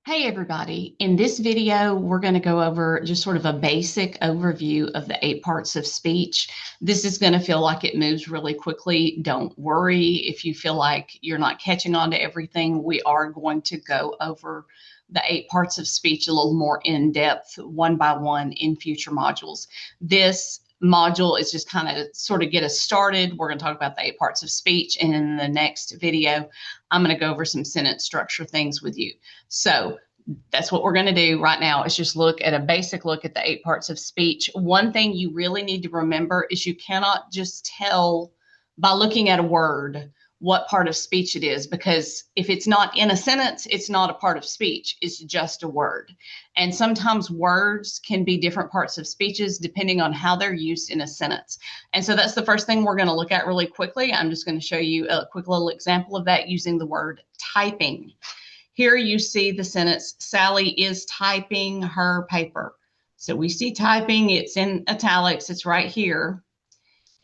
Hey everybody, in this video, we're going to go over just sort of a basic overview of the 8 parts of speech. This is going to feel like it moves really quickly. Don't worry if you feel like you're not catching on to everything. We are going to go over the 8 parts of speech a little more in depth, one by one in future modules. This module is just kind of sort of get us started. We're going to talk about the 8 parts of speech, and in the next video, I'm going to go over some sentence structure things with you. So that's what we're going to do right now is just look at a basic look at the 8 parts of speech. One thing you really need to remember is you cannot just tell by looking at a word what part of speech it is, because if it's not in a sentence, it's not a part of speech. It's just a word. And sometimes words can be different parts of speeches depending on how they're used in a sentence. And so that's the first thing we're going to look at really quickly. I'm just going to show you a quick little example of that using the word typing. Here you see the sentence, Sally is typing her paper. So we see typing, it's in italics, it's right here.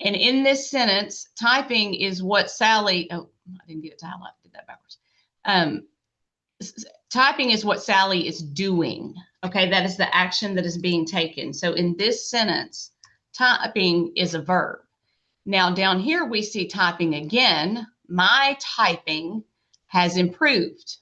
And in this sentence, typing is what Sally, I didn't get it to highlight, I did that backwards. Typing is what Sally is doing. Okay, that is the action that is being taken. So in this sentence, typing is a verb. Now down here we see typing again. My typing has improved.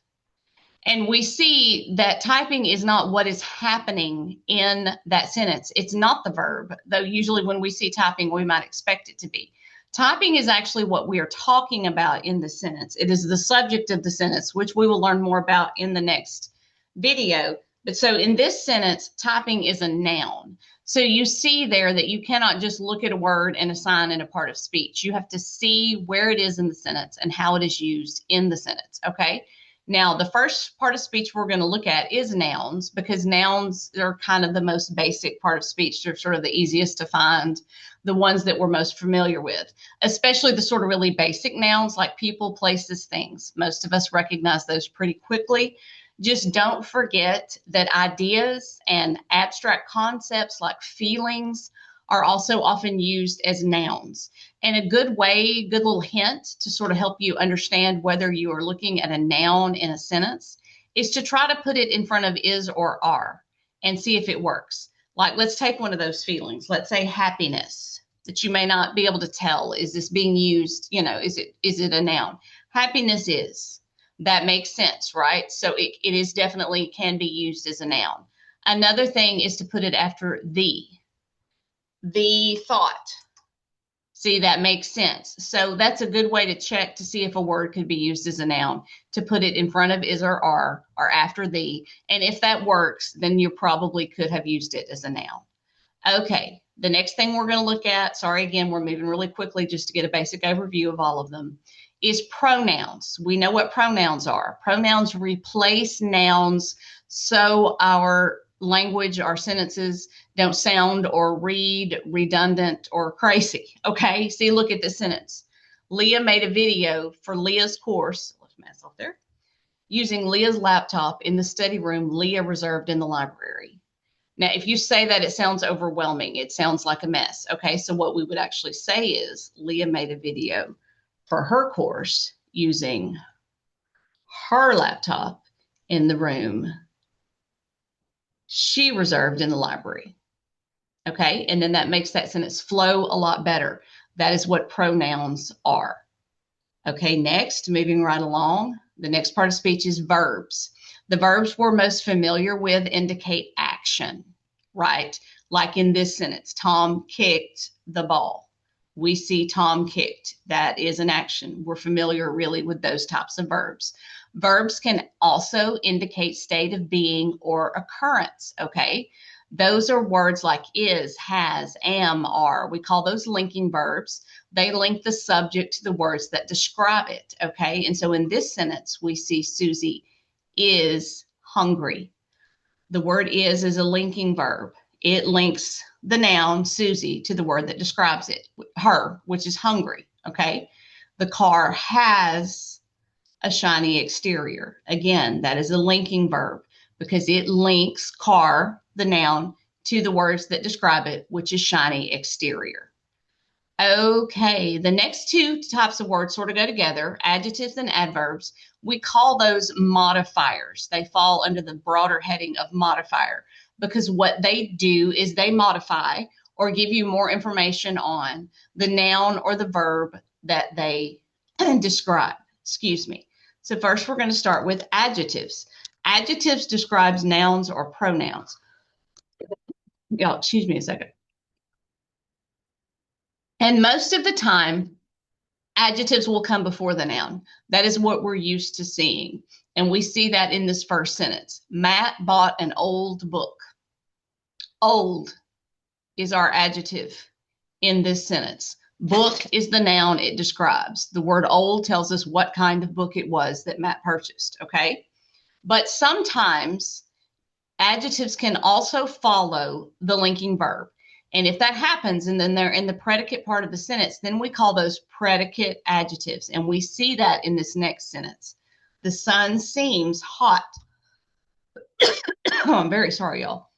And we see that typing is not what is happening in that sentence. It's not the verb, though usually when we see typing, we might expect it to be. Typing is actually what we are talking about in the sentence. It is the subject of the sentence, which we will learn more about in the next video. But so in this sentence, typing is a noun. So you see there that you cannot just look at a word and assign it a part of speech. You have to see where it is in the sentence and how it is used in the sentence, okay? Now, the first part of speech we're going to look at is nouns, because nouns are kind of the most basic part of speech. They're sort of the easiest to find, the ones that we're most familiar with, especially the sort of really basic nouns like people, places, things. Most of us recognize those pretty quickly. Just don't forget that ideas and abstract concepts like feelings are also often used as nouns. And a good way, good little hint to sort of help you understand whether you are looking at a noun in a sentence is to try to put it in front of is or are and see if it works. Like, let's take one of those feelings. Let's say happiness, that you may not be able to tell. Is this being used? You know, is it a noun? Happiness is. That makes sense, right? So it is definitely can be used as a noun. Another thing is to put it after the thought. See, that makes sense. So that's a good way to check to see if a word could be used as a noun, to put it in front of is or are or after the. And if that works, then you probably could have used it as a noun. Okay, the next thing we're going to look at, sorry, again, we're moving really quickly just to get a basic overview of all of them, is pronouns. We know what pronouns are. Pronouns replace nouns so our language, our sentences don't sound or read redundant or crazy. Okay, see, look at this sentence. Leah made a video for Leah's course, let's mess off there, using Leah's laptop in the study room Leah reserved in the library. Now, if you say that, it sounds overwhelming. It sounds like a mess. Okay, so what we would actually say is Leah made a video for her course using her laptop in the room she reserved in the library. Okay, and then that makes that sentence flow a lot better. That is what pronouns are. Okay, next, moving right along, the next part of speech is verbs. The verbs we're most familiar with indicate action, right? Like in this sentence, Tom kicked the ball. We see Tom kicked. That is an action. We're familiar really with those types of verbs. Verbs can also indicate state of being or occurrence, okay? Those are words like is, has, am, are. We call those linking verbs. They link the subject to the words that describe it, okay? And so in this sentence, we see Susie is hungry. The word is a linking verb. It links the noun Susie to the word that describes it, her, which is hungry, okay? The car has a shiny exterior. Again, that is a linking verb because it links car, the noun, to the words that describe it, which is shiny exterior. Okay, the next two types of words sort of go together, adjectives and adverbs. We call those modifiers. They fall under the broader heading of modifier because what they do is they modify or give you more information on the noun or the verb that they describe. Excuse me. So first we're going to start with adjectives. Adjectives describes nouns or pronouns. Y'all, excuse me a second. And most of the time, adjectives will come before the noun. That is what we're used to seeing. And we see that in this first sentence. Matt bought an old book. Old is our adjective in this sentence. Book is the noun it describes. The word old tells us what kind of book it was that Matt purchased, okay? But sometimes adjectives can also follow the linking verb. And if that happens and then they're in the predicate part of the sentence, then we call those predicate adjectives. And we see that in this next sentence. The sun seems hot. Oh, I'm very sorry, y'all.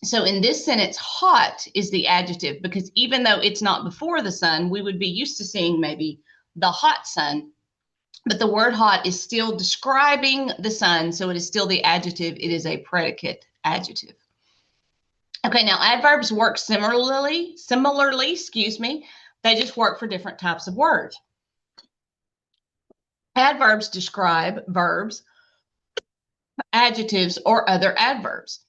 So in this sentence, hot is the adjective because even though it's not before the sun, we would be used to seeing maybe the hot sun. But the word hot is still describing the sun, so it is still the adjective. It is a predicate adjective. Okay, now adverbs work similarly, excuse me. They just work for different types of words. Adverbs describe verbs, adjectives, or other adverbs.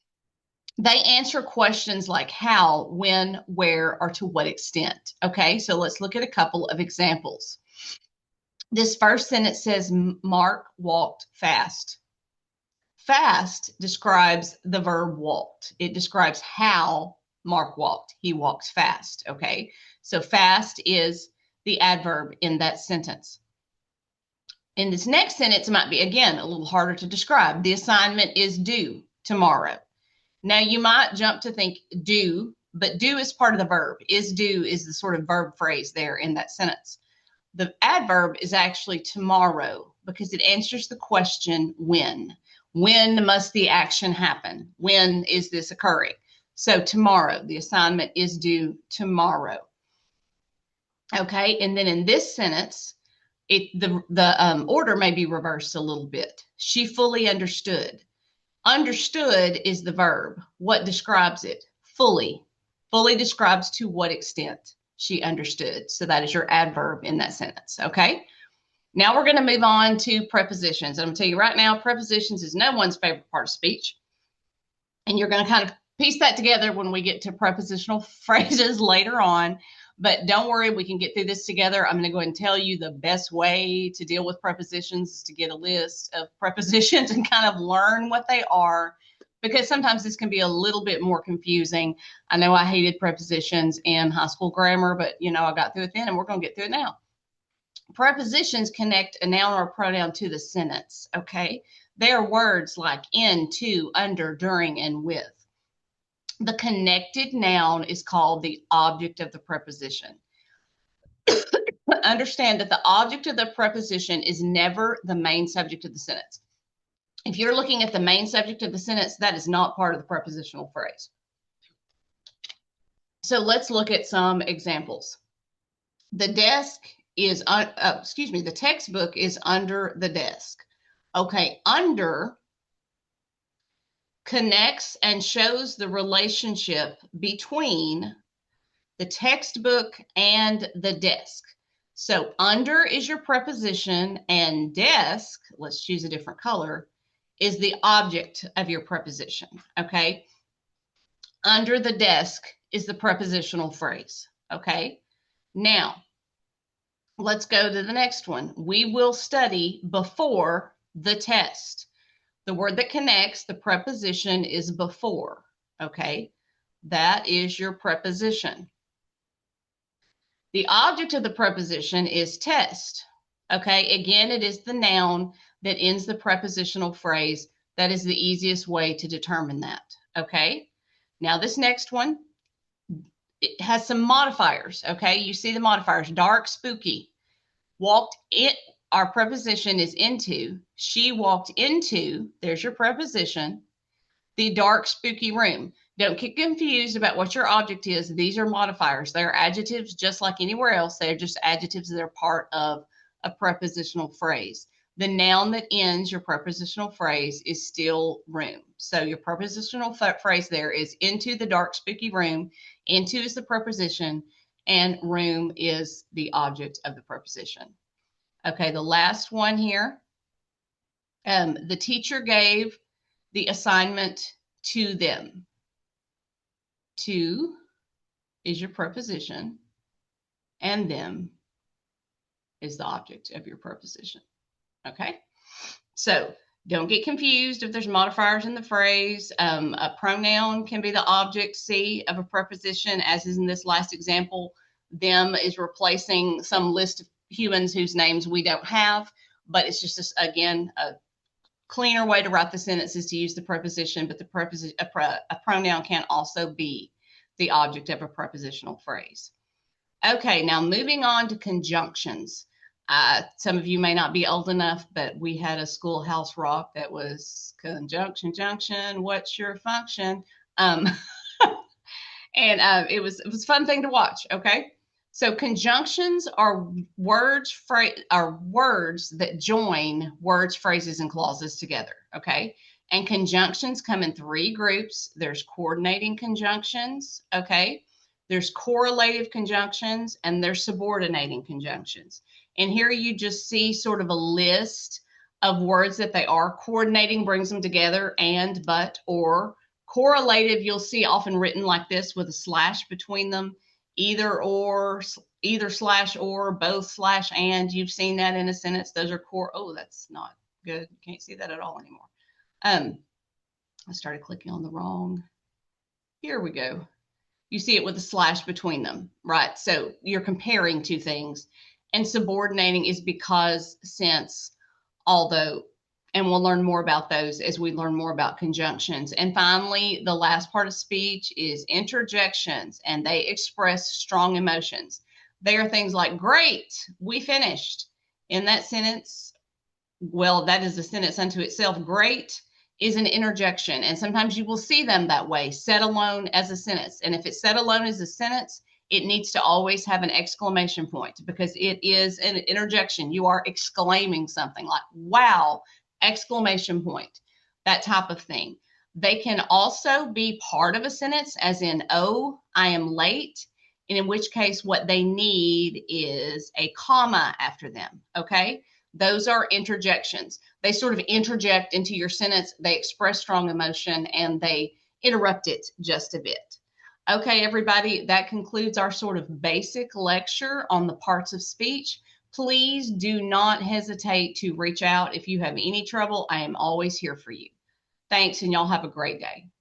They answer questions like how, when, where, or to what extent. Okay, so let's look at a couple of examples. This first sentence says, Mark walked fast. Fast describes the verb walked. It describes how Mark walked. He walks fast, okay? So fast is the adverb in that sentence. In this next sentence, it might be, again, a little harder to describe. The assignment is due tomorrow. Now, you might jump to think due, but due is part of the verb. Is due is the sort of verb phrase there in that sentence. The adverb is actually tomorrow because it answers the question when. When must the action happen? When is this occurring? So tomorrow, the assignment is due tomorrow. Okay, and then in this sentence, the order may be reversed a little bit. She fully understood. Understood is the verb. What describes it? Fully. Fully describes to what extent she understood. So that is your adverb in that sentence, okay? Now we're going to move on to prepositions. I'm going to tell you right now, prepositions is no one's favorite part of speech. And you're going to kind of piece that together when we get to prepositional phrases later on. But don't worry, we can get through this together. I'm going to go ahead and tell you the best way to deal with prepositions is to get a list of prepositions and kind of learn what they are, because sometimes this can be a little bit more confusing. I know I hated prepositions in high school grammar, but you know, I got through it then and we're going to get through it now. Prepositions connect a noun or a pronoun to the sentence, okay? They are words like in, to, under, during, and with. The connected noun is called the object of the preposition. Understand that the object of the preposition is never the main subject of the sentence. If you're looking at the main subject of the sentence, that is not part of the prepositional phrase. So let's look at some examples. The desk is, the textbook is under the desk. Okay, under connects and shows the relationship between the textbook and the desk. So under is your preposition and desk, let's choose a different color, is the object of your preposition, okay? Under the desk is the prepositional phrase, okay? Now, let's go to the next one. We will study before the test. The word that connects, the preposition is before, okay? That is your preposition. The object of the preposition is test, okay? Again, it is the noun that ends the prepositional phrase. That is the easiest way to determine that, okay? Now, this next one, it has some modifiers, okay? You see the modifiers, dark, spooky. Walked in, our preposition is into. She walked into, there's your preposition. The dark, spooky room. Don't get confused about what your object is. These are modifiers. They're adjectives just like anywhere else. They're just adjectives that are part of a prepositional phrase. The noun that ends your prepositional phrase is still room. So your prepositional phrase there is into the dark, spooky room. Into is the preposition, and room is the object of the preposition. Okay, the last one here. The teacher gave the assignment to them. To is your preposition, and them is the object of your preposition. Okay? So don't get confused if there's modifiers in the phrase. A pronoun can be the object, C, of a preposition, as is in this last example. Them is replacing some list of humans whose names we don't have, but it's just, again, a cleaner way to write the sentence is to use the preposition, but a pronoun can also be the object of a prepositional phrase. Okay, now moving on to conjunctions. Some of you may not be old enough, but we had a schoolhouse rock that was conjunction, junction, what's your function? And it was a fun thing to watch, okay? So conjunctions are words that join words, phrases, and clauses together, okay? And conjunctions come in three groups. There's coordinating conjunctions, okay? There's correlative conjunctions, and there's subordinating conjunctions. And here you just see sort of a list of words that they are. Coordinating brings them together, and, but, or. Correlative, you'll see often written like this with a slash between them. Either or, either slash or, both slash and. You've seen that in a sentence. Those are core. Oh, that's not good. You can't see that at all anymore. I started clicking on the wrong. Here we go. You see it with a slash between them, right? So you're comparing two things. And subordinating is because, since, although, and we'll learn more about those as we learn more about conjunctions. And finally, the last part of speech is interjections, and they express strong emotions. They are things like, great, we finished. In that sentence, well, that is a sentence unto itself. Great is an interjection, and sometimes you will see them that way, set alone as a sentence. And if it's set alone as a sentence, it needs to always have an exclamation point, because it is an interjection. You are exclaiming something like, wow, exclamation point, that type of thing. They can also be part of a sentence, as in, oh, I am late, and in which case what they need is a comma after them, okay? Those are interjections. They sort of interject into your sentence, they express strong emotion, and they interrupt it just a bit. Okay, everybody, that concludes our sort of basic lecture on the parts of speech. Please do not hesitate to reach out if you have any trouble. I am always here for you. Thanks, and y'all have a great day.